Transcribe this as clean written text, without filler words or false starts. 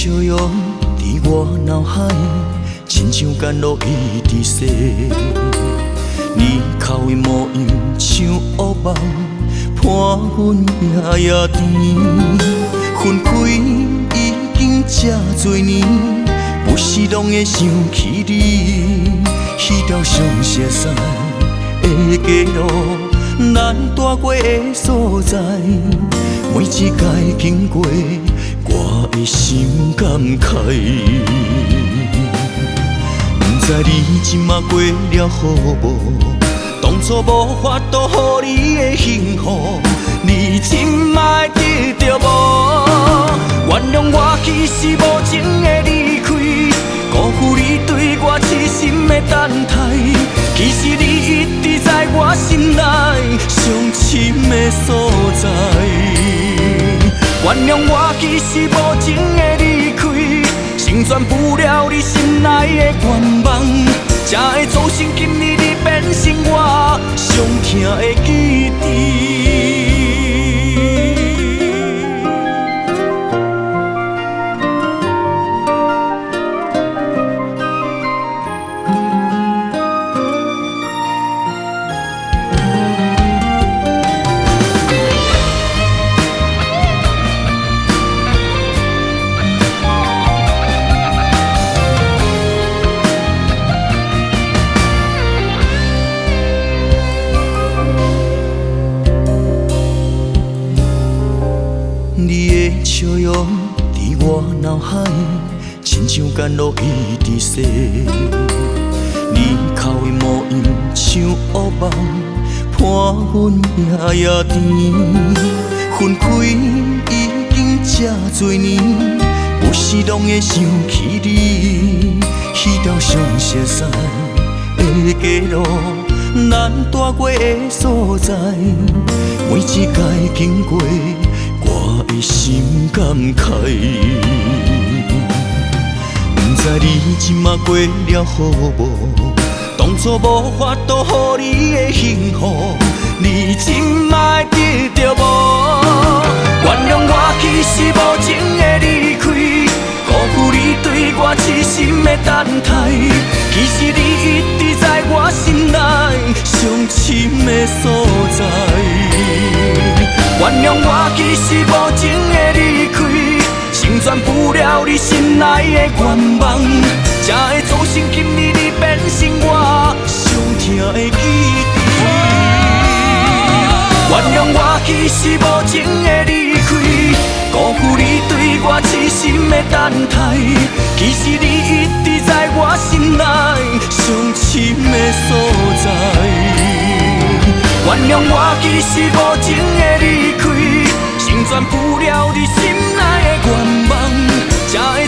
笑容伫我脑海，亲像甘露一直泻。你口的模样像乌梦，伴阮夜夜甜。分开已经这多年，不时拢会想起你。迄条上熟悉的街路，咱住过的所在，每一届经过，我的心感慨。不知你即马过了好无？当初无法度予你的幸福，你即马会得到无？原谅我其实无情的离开，辜负你对我痴心的等待。其实你一直在我心内伤深的所在。原谅我其实无情的离开，成全不了你心内的愿望，才会造成今日你变成我上疼的记忆。你的笑容伫我脑海，亲像甘露一直泻。你口的模样像乌梦，伴阮夜夜甜。分开已经这多年，有时拢会想起你。迄条上熟悉的街路，咱住过的所在，每一届经过，我的心感慨。不知你即马过了好无？当初无法度予你的幸福，你即马会得到无？原谅我其实无情的离开，辜负你对我痴心的等待。其实你一直在我心内伤深的所在。原谅我其实无情的离开，成全不了你心内的愿望，才会造成今日你变成我上疼的记忆。原谅我其实无情的离开，辜负你对我痴心的等待。其实你一直在我心内伤深的所在。原谅我其实无情的离开，成全不了你心内的愿望，才会